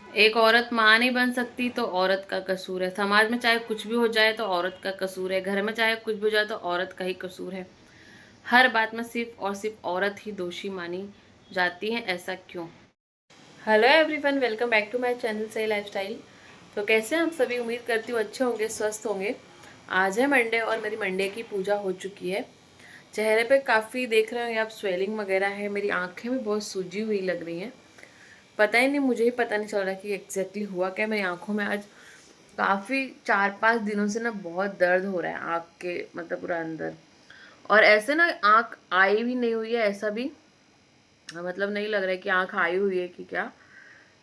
एक औरत माँ नहीं बन सकती तो औरत का कसूर है। समाज में चाहे कुछ भी हो जाए तो औरत का कसूर है। घर में चाहे कुछ भी हो जाए तो औरत का ही कसूर है। हर बात में सिर्फ और सिर्फ औरत ही दोषी मानी जाती है। ऐसा क्यों? Hello everyone, welcome back to my channel Sahi lifestyle. तो कैसे हैं आप सभी? उम्मीद करती हूँ अच्छे होंगे, स्वस्थ होंगे। आज है मंडे और मेरी मंडे की पूजा हो चुकी है। चेहरे पे काफ़ी देख रहे हो आप स्वेलिंग वगैरह है। मेरी आंखें भी बहुत सूजी हुई लग रही हैं। पता ही नहीं, मुझे ही पता नहीं चल रहा कि एग्जैक्टली हुआ क्या। मेरी आंखों में आज काफ़ी 4-5 दिनों से ना बहुत दर्द हो रहा है, आँख के मतलब पूरा अंदर। और ऐसे ना आँख आई भी नहीं हुई है, ऐसा भी मतलब नहीं लग रहा है कि आँख आई हुई है कि क्या।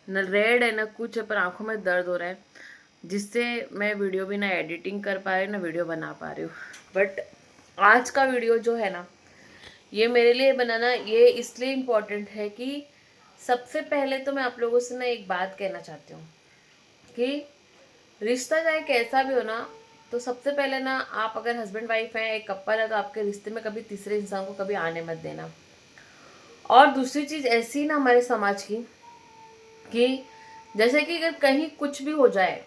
न रेड है न कुछ है, पर आंखों में दर्द हो रहा है, जिससे मैं वीडियो भी ना एडिटिंग कर पा रही ना वीडियो बना पा रही हूँ। बट आज का वीडियो जो है ना, ये मेरे लिए बनाना ये इसलिए इम्पोर्टेंट है कि सबसे पहले तो मैं आप लोगों से ना एक बात कहना चाहती हूँ कि रिश्ता चाहे कैसा भी हो ना, तो सबसे पहले ना आप अगर हस्बैंड वाइफ हैं, एक कपल है, तो आपके रिश्ते में कभी तीसरे इंसान को कभी आने मत देना। और दूसरी चीज ऐसी ना हमारे समाज की कि जैसे कि अगर कहीं कुछ भी हो जाए,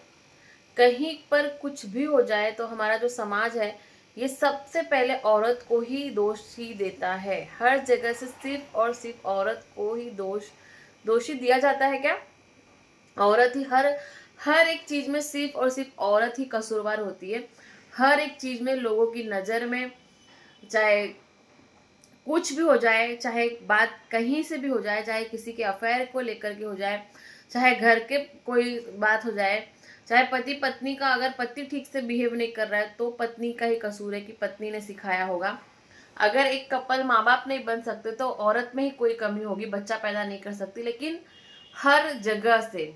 कहीं पर कुछ भी हो जाए, तो हमारा जो समाज है ये सबसे पहले औरत को ही दोष ही देता है। हर जगह से सिर्फ और सिर्फ औरत को ही दोषी दिया जाता है। क्या? औरत ही हर हर एक चीज में सिर्फ और सिर्फ औरत ही कसूरवार होती है। हर एक चीज में लोगों की नजर में, चाहे कुछ भी हो जाए, चाहे बात कहीं से भी हो जाए, चाहे किसी के अफेयर को लेकर के हो जाए, चाहे घर के कोई बात हो जाए, चाहे पति पत्नी का, अगर पति ठीक से बिहेव नहीं कर रहा है तो पत्नी का ही कसूर है कि पत्नी ने सिखाया होगा। अगर एक कपल माँ बाप नहीं बन सकते तो औरत में ही कोई कमी होगी, बच्चा पैदा नहीं कर सकती। लेकिन हर जगह से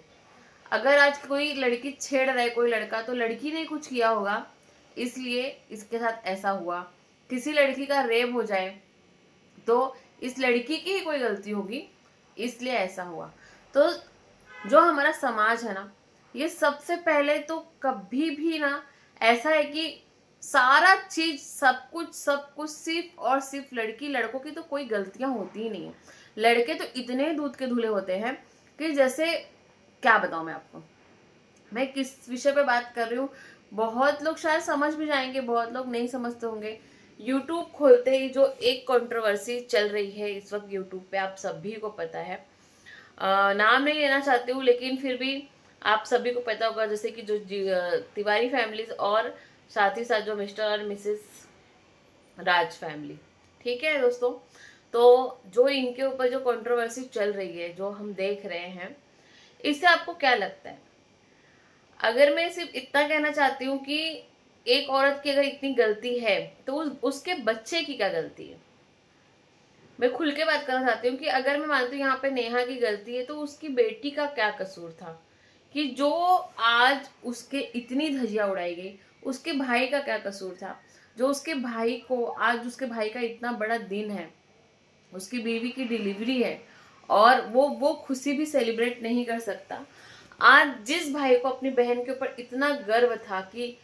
अगर आज कोई लड़की छेड़ रहा है कोई लड़का, तो लड़की ने कुछ किया होगा, इसलिए इसके साथ ऐसा हुआ। किसी लड़की का रेप हो जाए तो इस लड़की की ही कोई गलती होगी, इसलिए ऐसा हुआ। तो जो हमारा समाज है ना, ये सबसे पहले तो कभी भी ना ऐसा है कि सारा चीज सब कुछ सिर्फ और सिर्फ लड़की लड़कों की तो कोई गलतियां होती ही नहीं है। लड़के तो इतने दूध के धुले होते हैं कि जैसे क्या बताऊं मैं आपको। मैं किस विषय पे बात कर रही हूँ, बहुत लोग शायद समझ भी जाएंगे, बहुत लोग नहीं समझते होंगे। यूट्यूब खोलते ही जो एक कंट्रोवर्सी चल रही है इस वक्त यूट्यूब पे, आप सभी को पता है। नाम नहीं लेना चाहती हूँ लेकिन फिर भी आप सभी को पता होगा, जैसे कि जो तिवारी फैमिलीज और साथ ही साथ जो मिस्टर और मिसेस राज फैमिली। ठीक है दोस्तों, तो जो इनके ऊपर जो कंट्रोवर्सी चल रही है, जो हम देख रहे हैं, इससे आपको क्या लगता है? अगर मैं सिर्फ इतना कहना चाहती हूँ कि एक औरत की अगर इतनी गलती है तो उसके बच्चे की क्या गलती है। मैं खुल के बात करना चाहती हूँ कि अगर मैं मानती हूँ यहाँ पे नेहा की गलती है, तो उसकी बेटी का क्या कसूर था कि जो आज उसके इतनी धजिया उड़ाई गई। उसके भाई का क्या कसूर था जो उसके भाई को, आज उसके भाई का इतना बड़ा दिन है, उसकी बीवी की डिलीवरी है और वो खुशी भी सेलिब्रेट नहीं कर सकता। आज जिस भाई को अपनी बहन के ऊपर इतना गर्व था कि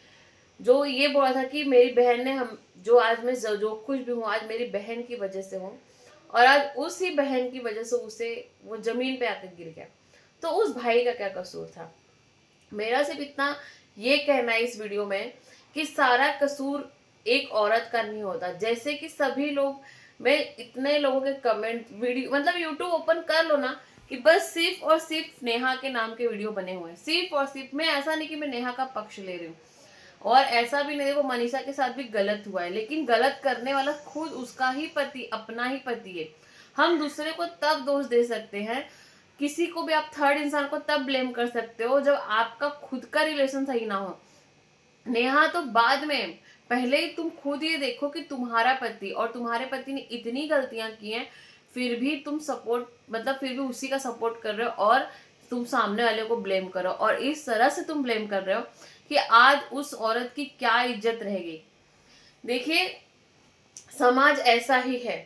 जो ये बोला था कि मेरी बहन ने हम जो आज मैं जो कुछ भी हूँ आज मेरी बहन की वजह से हूँ, और आज उसी बहन की वजह से उसे वो जमीन पे आकर गिर गया, तो उस भाई का क्या कसूर था। मेरा सिर्फ इतना ये कहना है इस वीडियो में कि सारा कसूर एक औरत का नहीं होता। जैसे कि सभी लोग, मैं इतने लोगों के कमेंट वीडियो मतलब यूट्यूब ओपन कर लो ना कि बस सिर्फ और सिर्फ नेहा के नाम के वीडियो बने हुए हैं, सिर्फ और सिर्फ। मैं ऐसा नहीं कि मैं नेहा का पक्ष ले रही हूँ, और ऐसा भी नहीं, देखो मनीषा के साथ भी गलत हुआ है, लेकिन गलत करने वाला खुद उसका ही पति, अपना ही पति है। हम दूसरे को तब दोष दे सकते हैं, किसी को भी आप थर्ड इंसान को तब ब्लेम कर सकते हो जब आपका खुद का रिलेशन सही ना हो। नेहा तो बाद में, पहले ही तुम खुद ये देखो कि तुम्हारा पति और तुम्हारे पति ने इतनी गलतियां की हैं, फिर भी तुम सपोर्ट मतलब फिर भी उसी का सपोर्ट कर रहे हो और तुम सामने वाले को ब्लेम करो, और इस तरह से तुम ब्लेम कर रहे हो कि आज उस औरत की क्या इज्जत रहेगी। देखिए, समाज ऐसा ही है।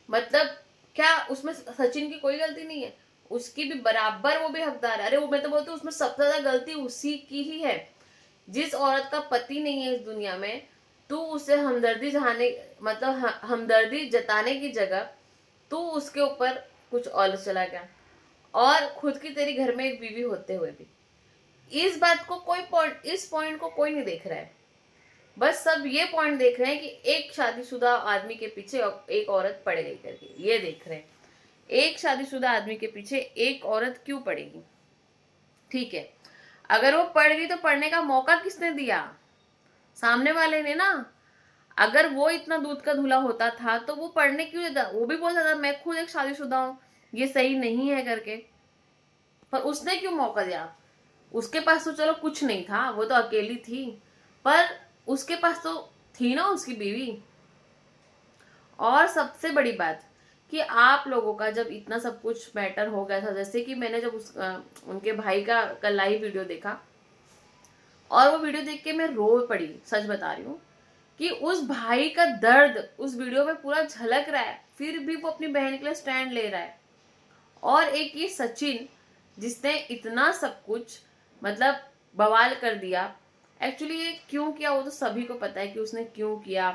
मतलब क्या उसमें सचिन की कोई गलती नहीं है? उसकी भी बराबर, वो भी हकदार है। अरे वो मैं तो बोलती हूँ उसमें सबसे ज्यादा गलती उसी की ही है। जिस औरत का पति नहीं है इस दुनिया में, तू उसे हमदर्दी जताने मतलब हमदर्दी जताने की जगह तू उसके ऊपर कुछ और चला गया। और खुद की तेरी घर में एक बीवी होते हुए भी इस बात को कोई पॉइंट, इस पॉइंट को कोई नहीं देख रहा है। बस सब ये पॉइंट देख रहे हैं कि एक शादीशुदा आदमी के पीछे एक औरत पड़ गई करके, ये देख रहे हैं एक शादीशुदा आदमी के पीछे एक औरत क्यों पड़ेगी। ठीक है, अगर वो पड़ गई तो पढ़ने का मौका किसने दिया? सामने वाले ने ना। अगर वो इतना दूध का धुला होता था तो वो पढ़ने क्यों देता? वो भी बोलता था मैं खुद एक शादीशुदा हूं, ये सही नहीं है करके। पर उसने क्यों मौका दिया? उसके पास तो चलो कुछ नहीं था, वो तो अकेली थी, पर उसके पास तो थी ना उसकी बीवी। और सबसे बड़ी बात कि आप लोगों का जब इतना सब कुछ मैटर हो गया था, जैसे कि मैंने जब उनके भाई का कल लाइव वीडियो देखा, और वो वीडियो देख के मैं रो पड़ी, सच बता रही हूँ कि उस भाई का दर्द उस वीडियो में पूरा झलक रहा है, फिर भी वो अपनी बहन के लिए स्टैंड ले रहा है। और एक ये सचिन जिसने इतना सब कुछ मतलब बवाल कर दिया। एक्चुअली ये क्यों किया वो तो सभी को पता है कि उसने क्यों किया,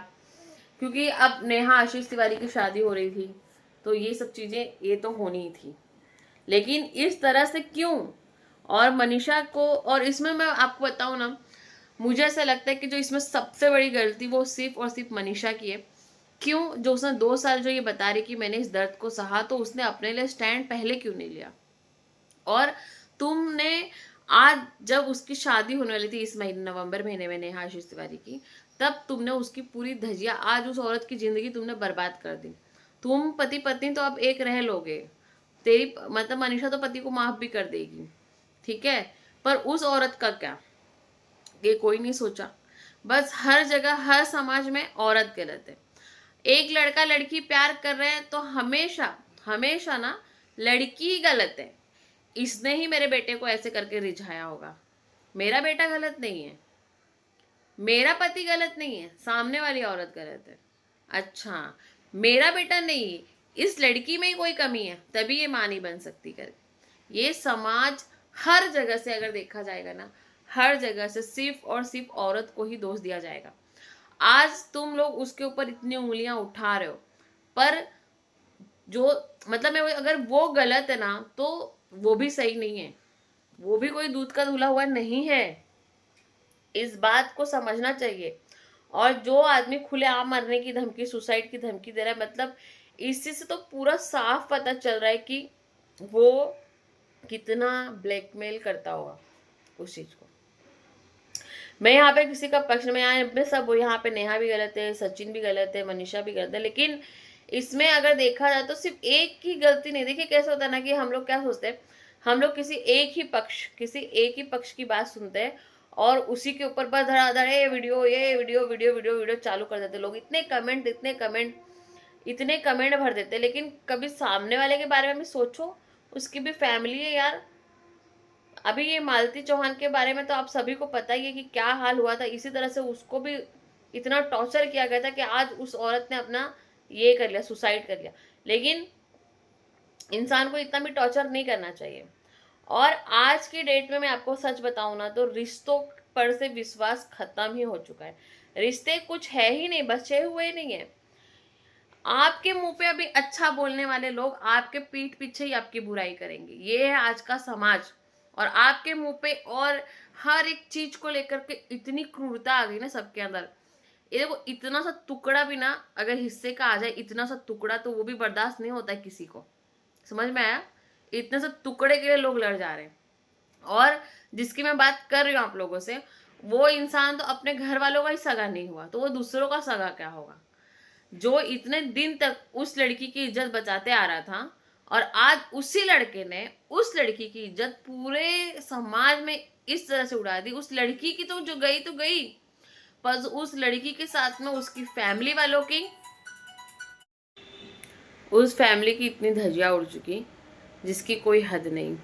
क्योंकि अब नेहा आशीष तिवारी की शादी हो रही थी, तो ये सब चीजें ये तो होनी ही थी, लेकिन इस तरह से क्यों? और मनीषा को, और इसमें मैं आपको बताऊं ना, मुझे ऐसा लगता है कि जो इसमें सबसे बड़ी गलती वो सिर्फ और सिर्फ मनीषा की है। क्यों? जो उसने 2 साल जो ये बता रही कि मैंने इस दर्द को सहा, तो उसने अपने लिए स्टैंड पहले क्यों नहीं लिया? और तुमने आज जब उसकी शादी होने वाली थी इस महीने नवंबर महीने में नेहा आशीष तिवारी की, तब तुमने उसकी पूरी धजिया, आज उस औरत की जिंदगी तुमने बर्बाद कर दी। तुम पति पत्नी तो अब एक रह लोगे, तेरी मतलब मनीषा तो पति को माफ भी कर देगी, ठीक है, पर उस औरत का क्या? ये कोई नहीं सोचा। बस हर जगह हर समाज में औरत गलत है। एक लड़का लड़की प्यार कर रहे हैं तो हमेशा हमेशा ना लड़की गलत है, इसने ही मेरे बेटे को ऐसे करके रिझाया होगा। मेरा बेटा गलत नहीं है, मेरा पति गलत नहीं है, सामने वाली औरत गलत है। अच्छा, मेरा बेटा नहीं, इस लड़की में ही कोई कमी है तभी ये मां नहीं बन सकती करके। ये समाज हर जगह से अगर देखा जाएगा ना, हर जगह से सिर्फ और सिर्फ औरत को ही दोष दिया जाएगा। आज तुम लोग उसके ऊपर इतनी उंगलियां उठा रहे हो, पर जो मतलब मैं अगर वो गलत है ना तो वो भी सही नहीं है, वो भी कोई दूध का धुला हुआ नहीं है, इस बात को समझना चाहिए। और जो आदमी खुलेआम मरने की धमकी, सुसाइड की धमकी दे रहा है, मतलब इससे से तो पूरा साफ पता चल रहा है कि वो कितना ब्लैकमेल करता होगा उस चीज को। मैं यहाँ पे किसी का पक्ष में, यहाँ सब यहाँ पे नेहा भी गलत है, सचिन भी गलत है, मनीषा भी गलत है, लेकिन इसमें अगर देखा जाए तो सिर्फ एक की गलती नहीं। देखिए कैसे होता है ना कि हम लोग क्या सोचते हैं, हम लोग किसी एक ही पक्ष की बात सुनते हैं और उसी के ऊपर बस धड़ाधड़ ये वीडियो वीडियो चालू कर देते। लोग इतने कमेंट भर देते, लेकिन कभी सामने वाले के बारे में भी सोचो, उसकी भी फैमिली है यार। अभी ये मालती चौहान के बारे में तो आप सभी को पता ही है कि क्या हाल हुआ था, इसी तरह से उसको भी इतना टॉर्चर किया गया था कि आज उस औरत ने अपना ये कर लिया, सुसाइड कर लिया। लेकिन इंसान को इतना भी टॉर्चर नहीं करना चाहिए। और आज की डेट में मैं आपको सच बताऊं ना तो रिश्तों पर से विश्वास खत्म ही हो चुका है। रिश्ते कुछ है ही नहीं, बचे हुए नहीं है। आपके मुंह पे अभी अच्छा बोलने वाले लोग आपके पीठ पीछे ही आपकी बुराई करेंगे, ये है आज का समाज। और आपके मुंह पे और हर एक चीज को लेकर के इतनी क्रूरता आ गई ना सबके अंदर। ये देखो, इतना सा टुकड़ा भी ना अगर हिस्से का आ जाए, इतना सा टुकड़ा तो वो भी बर्दाश्त नहीं होता है किसी को, समझ में आया? इतने से टुकड़े के लिए लोग लड़ जा रहे हैं। और जिसकी मैं बात कर रही हूँ आप लोगों से, वो इंसान तो अपने घर वालों का ही सगा नहीं हुआ तो वो दूसरों का सगा क्या होगा? जो इतने दिन तक उस लड़की की इज्जत बचाते आ रहा था, और आज उसी लड़के ने उस लड़की की इज्जत पूरे समाज में इस तरह से उड़ा दी। उस लड़की की तो जो गई तो गई, पर उस लड़की के साथ में उसकी फैमिली वालों की, उस फैमिली की इतनी धजिया उड़ चुकी जिसकी कोई हद नहीं।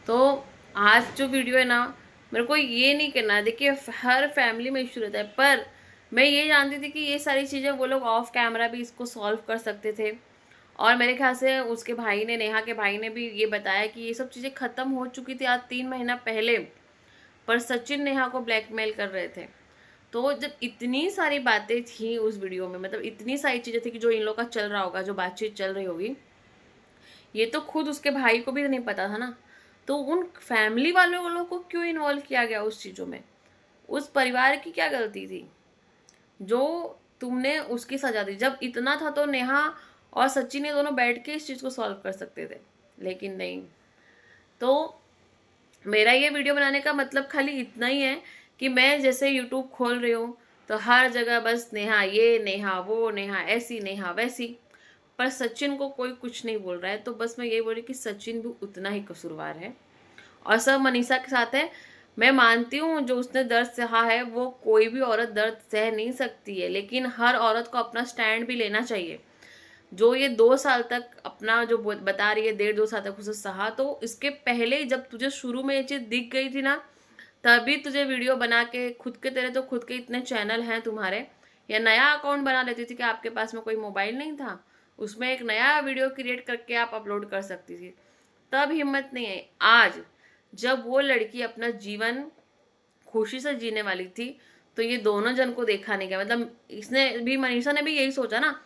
तो आज जो वीडियो है ना, मेरे को ये नहीं करना। देखिए हर फैमिली में इशू रहता है, पर मैं ये जानती थी कि ये सारी चीज़ें वो लोग ऑफ कैमरा भी इसको सॉल्व कर सकते थे। और मेरे ख्याल से उसके भाई ने, नेहा के भाई ने भी ये बताया कि ये सब चीज़ें ख़त्म हो चुकी थी आज 3 महीना पहले, पर सचिन नेहा को ब्लैकमेल कर रहे थे। तो जब इतनी सारी बातें थी उस वीडियो में, मतलब इतनी सारी चीज़ें थी कि जो इन लोग का चल रहा होगा, जो बातचीत चल रही होगी, ये तो खुद उसके भाई को भी नहीं पता था ना, तो उन फैमिली वालों को क्यों इन्वॉल्व किया गया उस चीज़ों में? उस परिवार की क्या गलती थी जो तुमने उसकी सजा दी? जब इतना था तो नेहा और सचिन ने दोनों बैठ के इस चीज़ को सॉल्व कर सकते थे, लेकिन नहीं। तो मेरा ये वीडियो बनाने का मतलब खाली इतना ही है कि मैं जैसे यूट्यूब खोल रही हूँ तो हर जगह बस नेहा ये, नेहा वो, नेहा ऐसी, नेहा वैसी, पर सचिन को कोई कुछ नहीं बोल रहा है। तो बस मैं ये बोल रही कि सचिन भी उतना ही कसूरवार है और सब मनीषा के साथ है। मैं मानती हूँ जो उसने दर्द सहा है वो कोई भी औरत दर्द सह नहीं सकती है, लेकिन हर औरत को अपना स्टैंड भी लेना चाहिए। जो ये 2 साल तक अपना जो बता रही है, 1.5-2 साल तक उसे सहा, तो इसके पहले जब तुझे शुरू में ये चीज दिख गई थी ना, तभी तुझे वीडियो बना के खुद के, तेरे तो खुद के इतने चैनल हैं तुम्हारे, या नया अकाउंट बना लेती थी कि आपके पास में कोई मोबाइल नहीं था, उसमें एक नया वीडियो क्रिएट करके आप अपलोड कर सकती थी। तब हिम्मत नहीं है। आज जब वो लड़की अपना जीवन खुशी से जीने वाली थी तो ये दोनों जन को देखा नहीं गया। मतलब इसने भी, मनीषा ने भी यही सोचा ना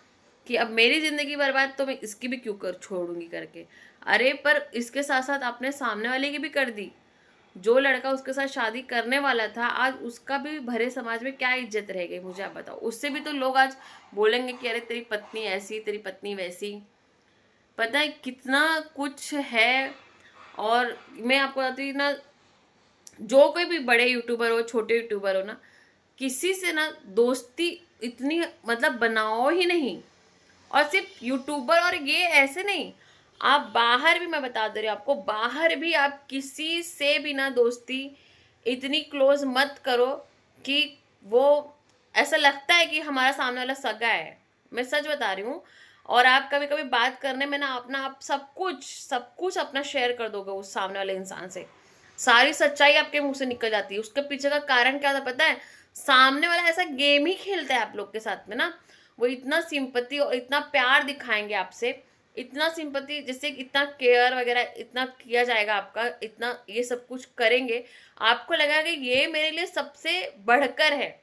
कि अब मेरी जिंदगी बर्बाद तो मैं इसकी भी क्यों कर छोड़ूंगी करके। अरे पर इसके साथ साथ आपने सामने वाले की भी कर दी। जो लड़का उसके साथ शादी करने वाला था, आज उसका भी भरे समाज में क्या इज्जत रह गई, मुझे आप बताओ। उससे भी तो लोग आज बोलेंगे कि अरे तेरी पत्नी ऐसी, तेरी पत्नी वैसी। पता है कितना कुछ है। और मैं आपको बताती हूँ ना, जो कोई भी बड़े यूट्यूबर हो, छोटे यूट्यूबर हो ना, किसी से ना दोस्ती इतनी मतलब बनाओ ही नहीं। और सिर्फ यूट्यूबर और ये ऐसे नहीं, आप बाहर भी, मैं बता दे रही हूँ आपको, बाहर भी आप किसी से भी ना दोस्ती इतनी क्लोज मत करो कि वो ऐसा लगता है कि हमारा सामने वाला सगा है। मैं सच बता रही हूँ। और आप कभी कभी बात करने में ना अपना आप सब कुछ अपना शेयर कर दोगे उस सामने वाले इंसान से, सारी सच्चाई आपके मुंह से निकल जाती है। उसके पीछे का कारण क्या था पता है? सामने वाला ऐसा गेम ही खेलता है आप लोग के साथ में ना, वो इतना सिंपति और इतना प्यार दिखाएंगे आपसे, इतना सिंपति, जैसे इतना केयर वगैरह इतना किया जाएगा आपका, इतना ये सब कुछ करेंगे, आपको लगेगा कि ये मेरे लिए सबसे बढ़कर है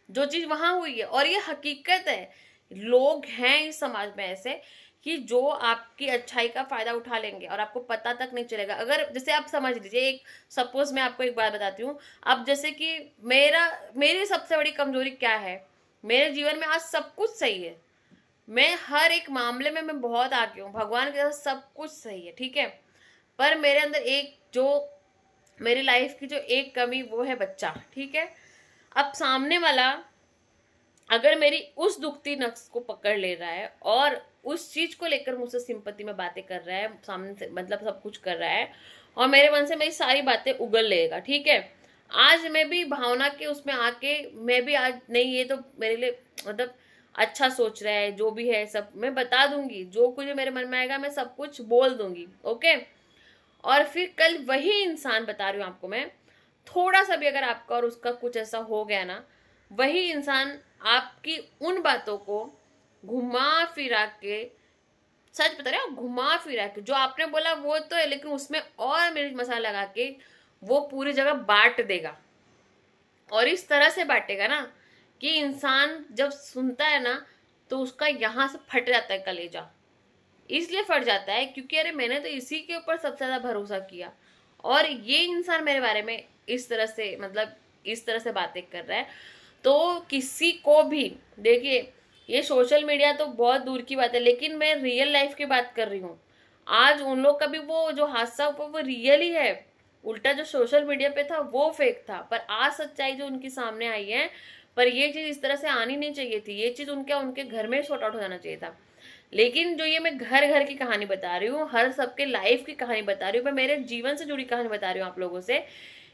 जो चीज वहां हुई है। और ये हकीकत है, लोग हैं इस समाज में ऐसे कि जो आपकी अच्छाई का फायदा उठा लेंगे और आपको पता तक नहीं चलेगा। अगर जैसे आप समझ लीजिए, एक सपोज मैं आपको एक बात बताती हूँ। अब जैसे कि मेरी सबसे बड़ी कमजोरी क्या है, मेरे जीवन में आज सब कुछ सही है, मैं हर एक मामले में मैं बहुत आगे हूँ, भगवान के साथ सब कुछ सही है, ठीक है। पर मेरे अंदर एक जो मेरी लाइफ की जो एक कमी, वो है बच्चा, ठीक है। अब सामने वाला अगर मेरी उस दुखती नक्श को पकड़ ले रहा है और उस चीज को लेकर मुझसे सिंपत्ति में बातें कर रहा है, सामने से मतलब सब कुछ कर रहा है, और मेरे मन से मेरी सारी बातें उगल लेगा, ठीक है। आज मैं भी भावना के उसमें आके, मैं भी आज नहीं, ये तो मेरे लिए मतलब अच्छा सोच रहा है, जो भी है सब मैं बता दूंगी, जो कुछ मेरे मन में आएगा मैं सब कुछ बोल दूंगी, ओके। और फिर कल वही इंसान, बता रही हूँ आपको मैं, थोड़ा सा भी अगर आपका और उसका कुछ ऐसा हो गया ना, वही इंसान आपकी उन बातों को घुमा फिरा के, सच बता रहे हो, घुमा फिरा के जो आपने बोला वो तो है, लेकिन उसमें और मिर्च मसाला लगा के वो पूरी जगह बांट देगा। और इस तरह से बांटेगा ना कि इंसान जब सुनता है ना तो उसका यहाँ से फट जाता है कलेजा। इसलिए फट जाता है क्योंकि अरे मैंने तो इसी के ऊपर सबसे ज्यादा भरोसा किया, और ये इंसान मेरे बारे में इस तरह से, मतलब इस तरह से बातें कर रहा है। तो किसी को भी, देखिए ये सोशल मीडिया तो बहुत दूर की बात है, लेकिन मैं रियल लाइफ की बात कर रही हूँ। आज उन लोग का भी वो जो हादसा हुआ वो रियल ही है, उल्टा जो सोशल मीडिया पे था वो फेक था। पर आज सच्चाई जो उनकी सामने आई है, पर ये चीज इस तरह से आनी नहीं चाहिए थी, ये चीज उनके घर में सॉर्ट आउट हो जाना चाहिए था। लेकिन जो ये मैं घर घर की कहानी बता रही हूँ, हर सबके लाइफ की कहानी बता रही हूँ, मैं मेरे जीवन से जुड़ी कहानी बता रही हूँ आप लोगों से,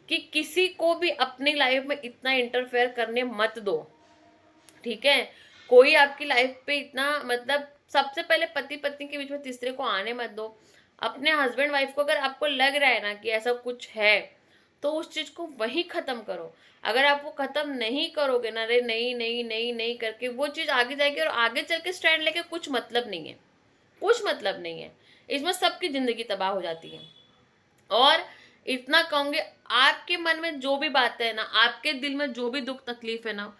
कि किसी को भी अपनी लाइफ में इतना इंटरफेयर करने मत दो, ठीक है। कोई आपकी लाइफ पे इतना, मतलब सबसे पहले पति पत्नी के बीच में तीसरे को आने मत दो। अपने हस्बैंड वाइफ को अगर आपको लग रहा है ना कि ऐसा कुछ है, तो उस चीज को वही खत्म करो। अगर आप वो खत्म नहीं करोगे ना, रे नहीं नहीं नहीं नहीं करके, वो चीज आगे जाएगी और आगे चल के स्टैंड लेके कुछ मतलब नहीं है, कुछ मतलब नहीं है। इसमें सबकी जिंदगी तबाह हो जाती है। और इतना कहूंगे, आपके मन में जो भी बातें है ना, आपके दिल में जो भी दुख तकलीफ है ना,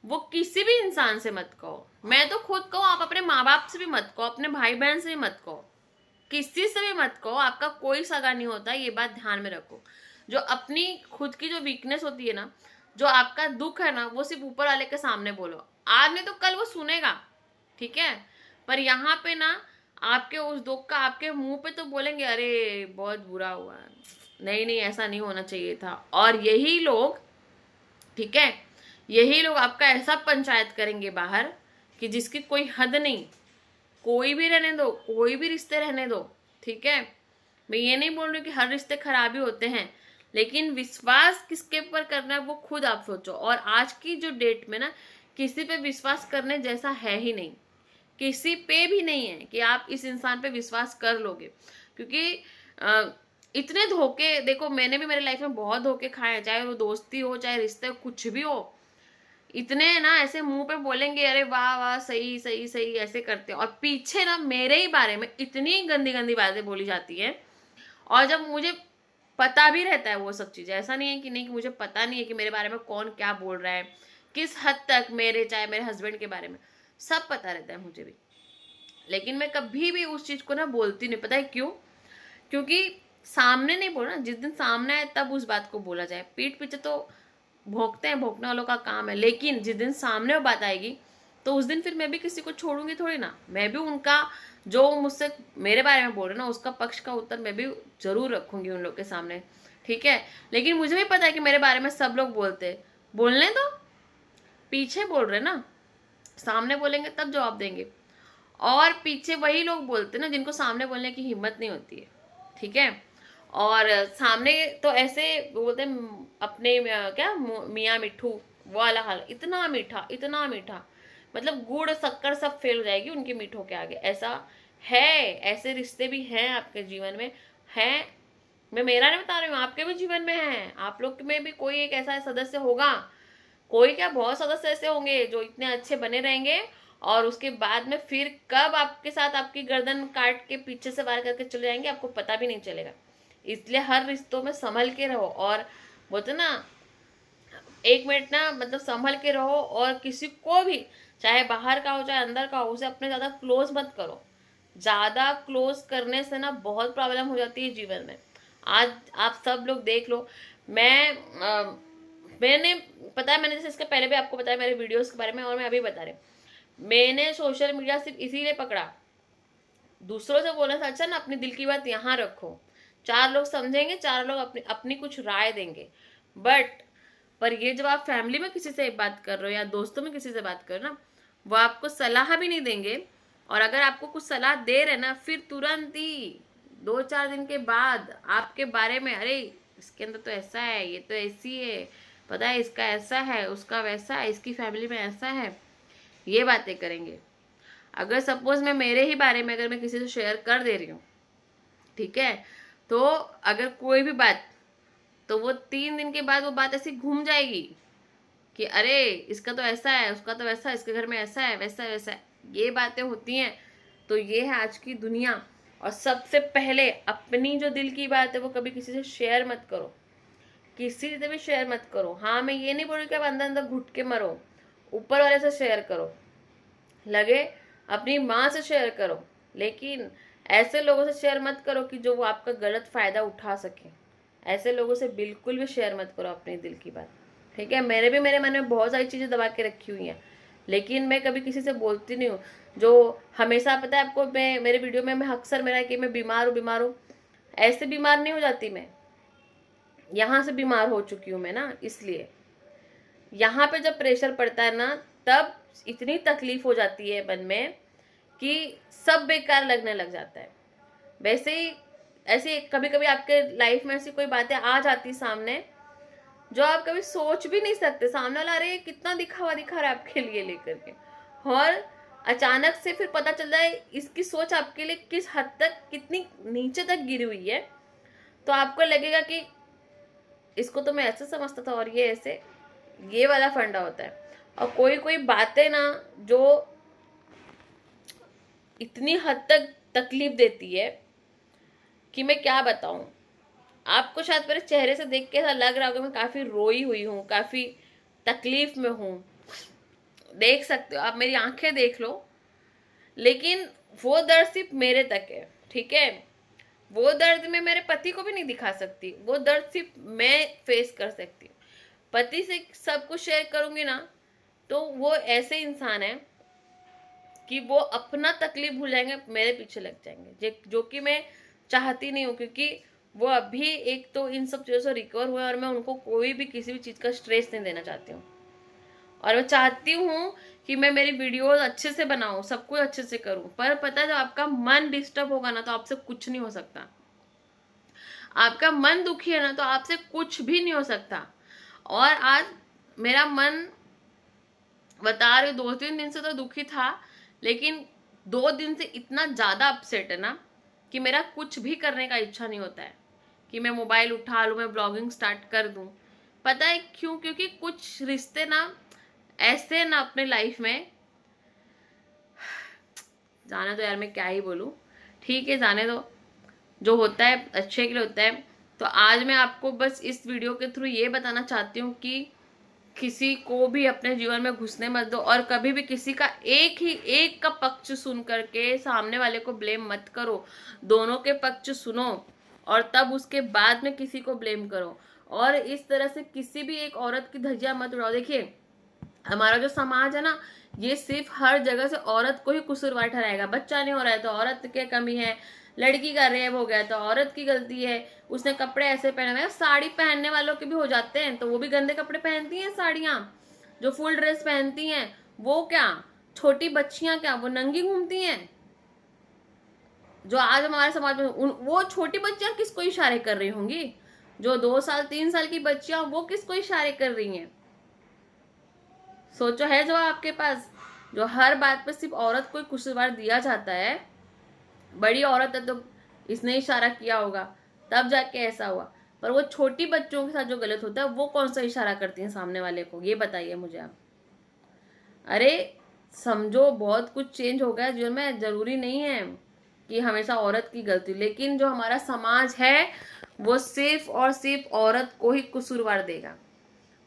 वो किसी भी इंसान से मत कहो। मैं तो खुद कहूँ, आप अपने माँ बाप से भी मत कहो, अपने भाई बहन से भी मत कहो, किसी से भी मत कहो, आपका कोई सगा नहीं होता, ये बात ध्यान में रखो। जो अपनी खुद की जो वीकनेस होती है ना, जो आपका दुख है ना, वो सिर्फ ऊपर वाले के सामने बोलो। आज नहीं तो कल वो सुनेगा, ठीक है। पर यहाँ पे ना आपके उस दुख का आपके मुंह पे तो बोलेंगे अरे बहुत बुरा हुआ, नहीं नहीं ऐसा नहीं होना चाहिए था। और यही लोग, ठीक है, यही लोग आपका ऐसा पंचायत करेंगे बाहर कि जिसकी कोई हद नहीं। कोई भी रहने दो, कोई भी रिश्ते रहने दो, ठीक है। मैं ये नहीं बोल रही कि हर रिश्ते खराब ही होते हैं, लेकिन विश्वास किसके ऊपर करना है वो खुद आप सोचो। और आज की जो डेट में ना किसी पे विश्वास करने जैसा है ही नहीं, किसी पे भी नहीं है कि आप इस इंसान पे विश्वास कर लोगे। क्योंकि इतने धोखे, देखो मैंने भी मेरे लाइफ में बहुत धोखे खाए हैं, चाहे वो दोस्ती हो चाहे रिश्ते कुछ भी हो। इतने ना ऐसे मुंह पे बोलेंगे अरे वाह वाह सही सही सही ऐसे करते हैं, और पीछे ना मेरे ही बारे में इतनी गंदी गंदी बातें बोली जाती है। और जब मुझे पता भी रहता है वो सब चीजें, ऐसा नहीं है कि नहीं कि मुझे पता नहीं है कि मेरे बारे में कौन क्या बोल रहा है, किस हद तक मेरे चाहे मेरे हस्बैंड के बारे में सब पता रहता है मुझे भी, लेकिन मैं कभी भी उस चीज को ना बोलती नहीं। पता है क्यों? क्योंकि सामने नहीं बोलना, जिस दिन सामने आए तब उस बात को बोला जाए। पीठ पीछे तो भोंकते हैं, भोंकने वालों का काम है, लेकिन जिस दिन सामने वो बात आएगी तो उस दिन फिर मैं भी किसी को छोड़ूंगी थोड़ी ना। मैं भी उनका जो मुझसे मेरे बारे में बोल रहे ना उसका पक्ष का उत्तर मैं भी जरूर रखूंगी उन लोग के सामने, ठीक है। लेकिन मुझे भी पता है कि मेरे बारे में सब लोग बोलते हैं, बोलने दो, पीछे बोल रहे ना, सामने बोलेंगे तब जवाब देंगे। और पीछे वही लोग बोलते ना जिनको सामने बोलने की हिम्मत नहीं होती है, ठीक है। और सामने तो ऐसे बोलते हैं अपने क्या मियाँ मिट्ठू, वो वाला हाल, इतना मीठा इतना मीठा, मतलब गुड़ शक्कर सब फेल हो जाएगी उनके मीठों के आगे। ऐसा है, ऐसे रिश्ते भी हैं आपके जीवन में हैं। मैं मेरा नहीं बता रही हूँ, आपके भी जीवन में है, आप लोग में भी कोई एक ऐसा सदस्य होगा। कोई क्या, बहुत सदस्य ऐसे होंगे जो इतने अच्छे बने रहेंगे और उसके बाद में फिर कब आपके साथ आपकी गर्दन काट के पीछे से वार करके चले जाएंगे आपको पता भी नहीं चलेगा। इसलिए हर रिश्तों में संभल के रहो। और बोलते ना, एक मिनट ना मतलब संभल के रहो, और किसी को भी चाहे बाहर का हो चाहे अंदर का हो उसे अपने ज्यादा क्लोज मत करो। ज्यादा क्लोज करने से ना बहुत प्रॉब्लम हो जाती है जीवन में। आज आप सब लोग देख लो, मैंने पता है, मैंने जैसे इसके पहले भी आपको बताया मेरे वीडियोस के बारे में, और मैं अभी बता रही हूँ, मैंने सोशल मीडिया सिर्फ इसीलिए पकड़ा, दूसरों से बोलने से अच्छा ना अपनी दिल की बात यहाँ रखो। चार लोग समझेंगे, चार लोग अपनी अपनी कुछ राय देंगे, बट पर ये जब आप फैमिली में किसी से बात कर रहे हो या दोस्तों में किसी से बात कर रहे हो ना, वो आपको सलाह भी नहीं देंगे। और अगर आपको कुछ सलाह दे रहे ना, फिर तुरंत ही 2-4 दिन के बाद आपके बारे में, अरे इसके अंदर तो ऐसा है, ये तो ऐसी है, पता है इसका ऐसा है, उसका वैसा है, इसकी फैमिली में ऐसा है, ये बातें करेंगे। अगर सपोज मैं मेरे ही बारे में अगर मैं किसी से शेयर कर दे रही हूँ, ठीक है, तो अगर कोई भी बात, तो वो 3 दिन के बाद वो बात ऐसी घूम जाएगी कि अरे इसका तो ऐसा है, उसका तो वैसा है, इसके घर में ऐसा है वैसा है वैसा है, ये बातें होती हैं। तो ये है आज की दुनिया। और सबसे पहले अपनी जो दिल की बात है वो कभी किसी से शेयर मत करो, किसी से भी शेयर मत करो। हाँ मैं ये नहीं बोल रही कि आप अंदर अंदर घुट के मरो, ऊपर वाले से शेयर करो, लगे अपनी माँ से शेयर करो, लेकिन ऐसे लोगों से शेयर मत करो कि जो वो आपका गलत फायदा उठा सके। ऐसे लोगों से बिल्कुल भी शेयर मत करो अपनी दिल की बात, ठीक है। मेरे मन में बहुत सारी चीजें दबा के रखी हुई हैं, लेकिन मैं कभी किसी से बोलती नहीं हूँ। जो हमेशा पता है आपको, मैं मेरे वीडियो में मैं अक्सर मेरा कि मैं बीमार हूँ, ऐसे बीमार नहीं हो जाती मैं, यहाँ से बीमार हो चुकी हूँ मैं ना। इसलिए यहाँ पे जब प्रेशर पड़ता है ना, तब इतनी तकलीफ हो जाती है मन में कि सब बेकार लगने लग जाता है। वैसे ही ऐसे कभी कभी आपके लाइफ में ऐसी कोई बातें आ जाती सामने जो आप कभी सोच भी नहीं सकते, सामने वाला अरे कितना दिखा रहा है आपके लिए लेकर के, और अचानक से फिर पता चल जाए इसकी सोच आपके लिए किस हद तक कितनी नीचे तक गिरी हुई है, तो आपको लगेगा कि इसको तो मैं ऐसे समझता था और ये ऐसे, ये वाला फंडा होता है। और कोई कोई बातें ना जो इतनी हद तक तकलीफ देती है कि मैं क्या बताऊं। आपको शायद मेरे चेहरे से देख के ऐसा लग रहा होगा मैं काफी रोई हुई हूँ, काफी तकलीफ में हूँ, देख सकते हो आप, मेरी आंखें देख लो, लेकिन वो दर्द सिर्फ मेरे तक है, ठीक है। वो दर्द मैं मेरे पति को भी नहीं दिखा सकती, वो दर्द सिर्फ मैं फेस कर सकती हूँ। पति से सब कुछ शेयर करूंगी ना, तो वो ऐसे इंसान है कि वो अपना तकलीफ भूल जाएंगे, मेरे पीछे लग जाएंगे, जो कि मैं चाहती नहीं हूँ, क्योंकि वो अभी एक तो इन सब चीज़ों से रिकवर हुए और मैं उनको कोई भी किसी भी चीज़ का स्ट्रेस नहीं देना चाहती हूँ। और मैं चाहती हूँ कि मैं मेरी वीडियोस अच्छे से बनाऊँ, सब कुछ अच्छे से करूँ, पर पता है जब आपका मन डिस्टर्ब होगा ना तो आपसे कुछ नहीं हो सकता। आपका मन दुखी है ना तो आपसे कुछ भी नहीं हो सकता। और आज मेरा मन, बता रही हूँ, 2-3 दिन से तो दुखी था, लेकिन 2 दिन से इतना ज्यादा अपसेट है ना कि मेरा कुछ भी करने का इच्छा नहीं होता है कि मैं मोबाइल उठा लूं, मैं ब्लॉगिंग स्टार्ट कर दूं। पता है क्यों? क्योंकि कुछ रिश्ते ना ऐसे ना अपने लाइफ में, जाने दो यार, मैं क्या ही बोलूं, ठीक है जाने दो, जो होता है अच्छे के लिए होता है। तो आज मैं आपको बस इस वीडियो के थ्रू ये बताना चाहती हूँ कि किसी को भी अपने जीवन में घुसने मत दो, और कभी भी किसी का एक का पक्ष सुन करके सामने वाले को ब्लेम मत करो। दोनों के पक्ष सुनो और तब उसके बाद में किसी को ब्लेम करो, और इस तरह से किसी भी एक औरत की धज्जियां मत उड़ाओ। देखिए, हमारा जो समाज है ना, ये सिर्फ हर जगह से औरत को ही कसूरवार ठहराएगा। बच्चा नहीं हो रहा है तो औरत की कमी है, लड़की का रेप हो गया तो औरत की गलती है, उसने कपड़े ऐसे पहने हैं। साड़ी पहनने वालों के भी हो जाते हैं तो वो भी गंदे कपड़े पहनती हैं। साड़ियां जो फुल ड्रेस पहनती हैं, वो क्या, छोटी बच्चियां क्या वो नंगी घूमती हैं? जो आज हमारे समाज में वो छोटी बच्चियां किसको इशारे कर रही होंगी? जो 2 साल 3 साल की बच्चियां, वो किसको इशारे कर रही हैं? सोचो, है जवाब आपके पास? जो हर बात पे सिर्फ औरत को कसूरवार दिया जाता है, बड़ी औरत है तो इसने इशारा किया होगा तब जाके ऐसा हुआ, पर वो छोटी बच्चों के साथ जो गलत होता है वो कौन सा इशारा करती है सामने वाले को, ये बताइए मुझे आप। अरे समझो, बहुत कुछ चेंज हो गया जीवन में, जरूरी नहीं है कि हमेशा औरत की गलती, लेकिन जो हमारा समाज है वो सिर्फ और सिर्फ औरत को ही कसूरवार देगा,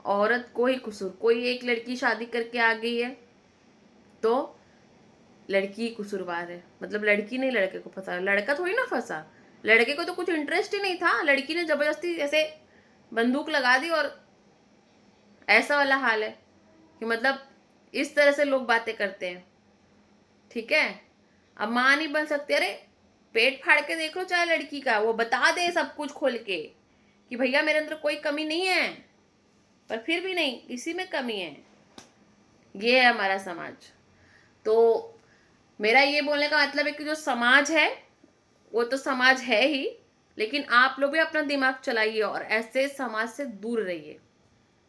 औरत को ही कसूर। कोई एक लड़की शादी करके आ गई है तो लड़की कसूरवार है, मतलब लड़की ने लड़के को फंसा, लड़का थोड़ी ना फंसा। लड़के को तो कुछ इंटरेस्ट ही नहीं था, लड़की ने जबरदस्ती ऐसे बंदूक लगा दी, और ऐसा वाला हाल है कि मतलब इस तरह से लोग बातें करते हैं। ठीक है, अब माँ नहीं बन सकती? अरे पेट फाड़ के देख लो चाहे लड़की का, वो बता दे सब कुछ खोल के कि भैया मेरे अंदर कोई कमी नहीं है, पर फिर भी नहीं, इसी में कमी है। ये है हमारा समाज। तो मेरा ये बोलने का मतलब है कि जो समाज है वो तो समाज है ही, लेकिन आप लोग भी अपना दिमाग चलाइए और ऐसे समाज से दूर रहिए।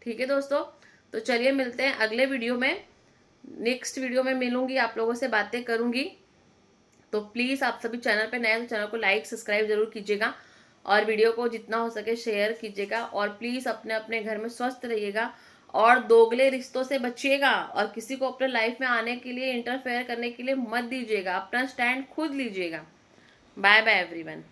ठीक है दोस्तों, तो चलिए मिलते हैं अगले वीडियो में। नेक्स्ट वीडियो में मिलूंगी, आप लोगों से बातें करूंगी। तो प्लीज आप सभी चैनल पे नए हैं तो चैनल को लाइक सब्सक्राइब जरूर कीजिएगा, और वीडियो को जितना हो सके शेयर कीजिएगा, और प्लीज अपने अपने घर में स्वस्थ रहिएगा और दोगले रिश्तों से बचिएगा, और किसी को अपने लाइफ में आने के लिए इंटरफेयर करने के लिए मत दीजिएगा। अपना स्टैंड खुद लीजिएगा। Bye bye everyone.